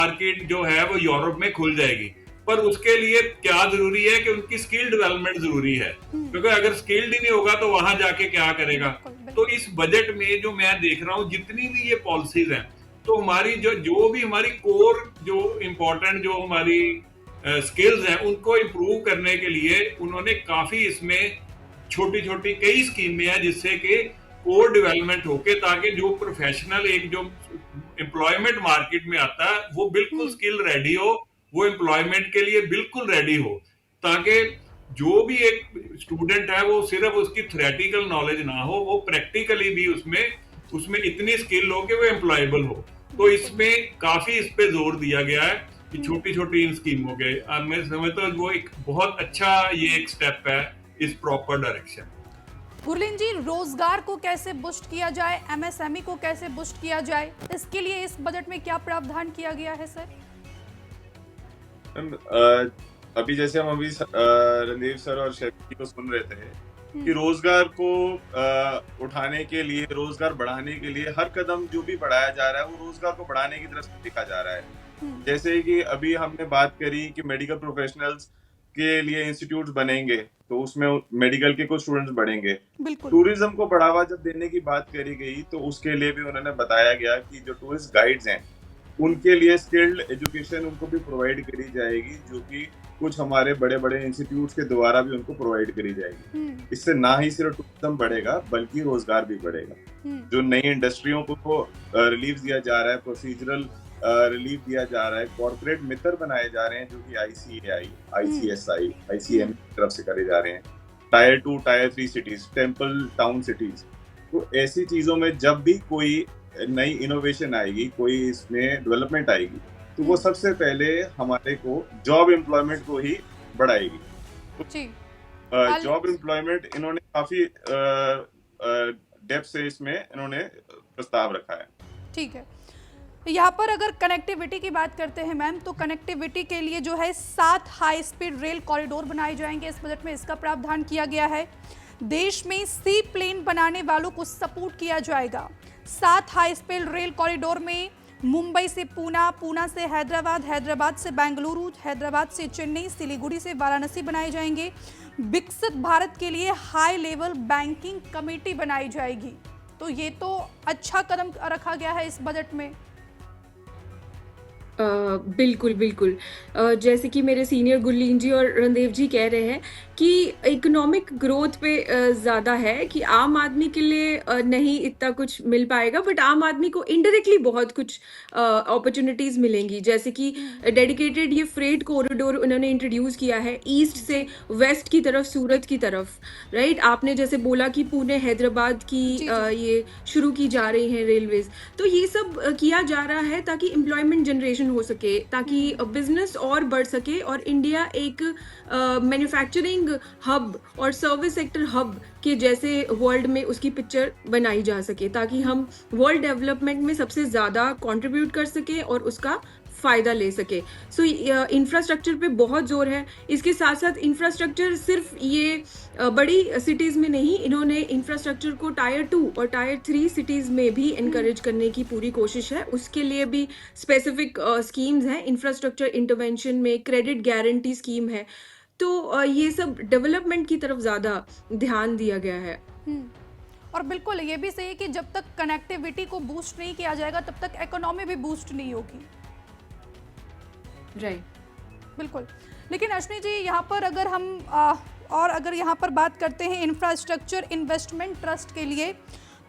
Market जो है वो यूरोप में खुल जाएगी, पर उसके लिए क्या जरूरी है कि उनकी स्किल डेवलपमेंट जरूरी है, क्योंकि अगर स्किल्ड ही नहीं होगा तो वहां जाके क्या करेगा। तो इस बजट में जो मैं देख रहा हूँ जितनी भी ये पॉलिसीज हैं, तो हमारी जो भी हमारी कोर जो इम्पोर्टेंट जो हमारी स्किल्स हैं उनको इम्प्रूव करने के लिए उन्होंने काफी इसमें छोटी छोटी कई स्कीमें हैं जिससे कि कोर डेवलपमेंट होके, ताकि जो प्रोफेशनल एक जो एम्प्लॉयमेंट मार्केट में आता है वो बिल्कुल स्किल रेडी हो, वो एम्प्लॉयमेंट के लिए बिल्कुल रेडी हो, ताकि जो भी एक स्टूडेंट है वो सिर्फ उसकी थ्योरेटिकल नॉलेज ना हो, वो प्रैक्टिकली भी उसमें इतनी स्किल हो कि वो एम्प्लॉयबल हो। तो इसमें काफी इस पे जोर दिया गया है कि छोटी छोटी इन स्कीमों के मैं समझता हूँ वो एक बहुत अच्छा ये एक स्टेप है इस प्रॉपर डायरेक्शन। गुरलीन जी, रोजगार को कैसे बूस्ट किया जाए, एमएसएमई को कैसे बूस्ट किया जाए, इसके लिए इस बजट में क्या प्रावधान किया गया है सर? अभी जैसे हम अभी रणदीप सर और शेफी को सुन रहे थे कि रोजगार को उठाने के लिए, रोजगार बढ़ाने के लिए हर कदम जो भी बढ़ाया जा रहा है वो रोजगार को बढ़ाने की तरफ से देखा जा रहा है। जैसे कि अभी हमने बात करी कि मेडिकल प्रोफेशनल्स के लिए इंस्टीट्यूट बनेंगे, तो उसमें मेडिकल के कुछ स्टूडेंट्स बढ़ेंगे। टूरिज्म को बढ़ावा जब देने की बात करी गई तो उसके लिए भी उन्होंने बताया गया कि जो टूरिस्ट गाइड्स हैं उनके लिए स्किल्ड एजुकेशन उनको भी प्रोवाइड करी जाएगी, जो कि कुछ हमारे बड़े बड़े इंस्टीट्यूट्स के द्वारा भी उनको प्रोवाइड करी जाएगी। इससे ना ही सिर्फ टूरिज्म बढ़ेगा बल्कि रोजगार भी बढ़ेगा। जो नई इंडस्ट्रियों को रिलीफ दिया जा रहा है, प्रोसीजरल रिलीफ दिया जा रहा है, कॉर्पोरेट मित्र बनाए जा रहे हैं जो कि ICAI, ICSI, ICM की तरफ से करे जा रहे हैं, tyre 2 tyre 3 cities, temple town cities. तो ऐसी चीजों में जब भी कोई नई इनोवेशन आएगी, कोई इसमें डेवलपमेंट आएगी, तो वो सबसे पहले हमारे को जॉब एम्प्लॉयमेंट को ही बढ़ाएगी। जॉब एम्प्लॉयमेंट इन्होंने काफी डेप्थ से इसमें इन्होंने प्रस्ताव रखा है। ठीक है, यहाँ पर अगर कनेक्टिविटी की बात करते हैं मैम, तो कनेक्टिविटी के लिए जो है 7 हाई स्पीड रेल कॉरिडोर बनाए जाएंगे। इस बजट में इसका प्रावधान किया गया है। देश में सी प्लेन बनाने वालों को सपोर्ट किया जाएगा। 7 हाई स्पीड रेल कॉरिडोर में मुंबई से पूना, पूना से हैदराबाद, हैदराबाद से बेंगलुरु, हैदराबाद से चेन्नई, सिलीगुड़ी से वाराणसी बनाए जाएंगे। विकसित भारत के लिए हाई लेवल बैंकिंग कमेटी बनाई जाएगी। तो ये तो अच्छा कदम रखा गया है इस बजट में। बिल्कुल बिल्कुल। जैसे कि मेरे सीनियर गुरलीन जी और रणदेव जी कह रहे हैं कि इकोनॉमिक ग्रोथ पे ज़्यादा है कि आम आदमी के लिए नहीं इतना कुछ मिल पाएगा, बट आम आदमी को इनडायरेक्टली बहुत कुछ अपॉर्चुनिटीज़ मिलेंगी। जैसे कि डेडिकेटेड ये फ्रेट कॉरिडोर उन्होंने इंट्रोड्यूस किया है ईस्ट से वेस्ट की तरफ, सूरत की तरफ, राइट। आपने जैसे बोला कि पुणे हैदराबाद की ये शुरू की जा रही हैं रेलवेज, तो ये सब किया जा रहा है ताकि एम्प्लॉयमेंट जनरेशन हो सके, ताकि बिजनेस और बढ़ सके और इंडिया एक मैन्युफैक्चरिंग हब और सर्विस सेक्टर हब के जैसे वर्ल्ड में उसकी पिक्चर बनाई जा सके, ताकि हम वर्ल्ड डेवलपमेंट में सबसे ज़्यादा कंट्रीब्यूट कर सके और उसका फ़ायदा ले सके। सो इंफ्रास्ट्रक्चर पे बहुत जोर है। इसके साथ साथ इंफ्रास्ट्रक्चर सिर्फ ये बड़ी सिटीज़ में नहीं, इन्होंने इंफ्रास्ट्रक्चर को टायर 2 और टायर 3 सिटीज़ में भी इनकरेज करने की पूरी कोशिश है। उसके लिए भी स्पेसिफिक स्कीम्स हैं। इंफ्रास्ट्रक्चर इंटरवेंशन में क्रेडिट गारंटी स्कीम है। तो ये सब डेवलपमेंट की तरफ ज़्यादा ध्यान दिया गया है। और बिल्कुल ये भी सही है कि जब तक कनेक्टिविटी को बूस्ट नहीं किया जाएगा तब तक इकोनॉमी भी बूस्ट नहीं होगी। राइट, बिल्कुल। लेकिन अश्विनी जी, यहाँ पर अगर हम अगर यहाँ पर बात करते हैं इंफ्रास्ट्रक्चर इन्वेस्टमेंट ट्रस्ट के लिए,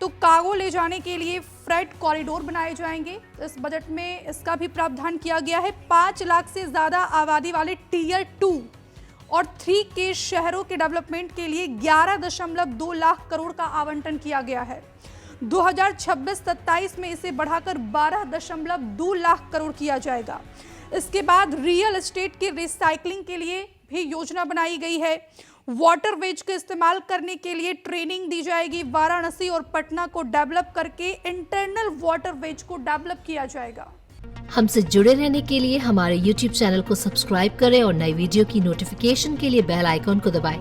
तो कार्गो ले जाने के लिए फ्रेट कॉरिडोर बनाए जाएंगे। इस बजट में इसका भी प्रावधान किया गया है। 5 लाख से ज़्यादा आबादी वाले टीयर 2 और 3 के शहरों के डेवलपमेंट के लिए 11.2 लाख करोड़ का आवंटन किया गया है। 2026-27 में इसे बढ़ाकर 12.2 लाख करोड़ किया जाएगा। इसके बाद रियल एस्टेट की रिसाइकलिंग के लिए भी योजना बनाई गई है। वाटर वेज का इस्तेमाल करने के लिए ट्रेनिंग दी जाएगी। वाराणसी और पटना को डेवलप करके इंटरनल वाटर वेज को डेवलप किया जाएगा। हमसे जुड़े रहने के लिए हमारे YouTube चैनल को सब्सक्राइब करें और नई वीडियो की नोटिफिकेशन के लिए बेल आइकॉन को दबाएं।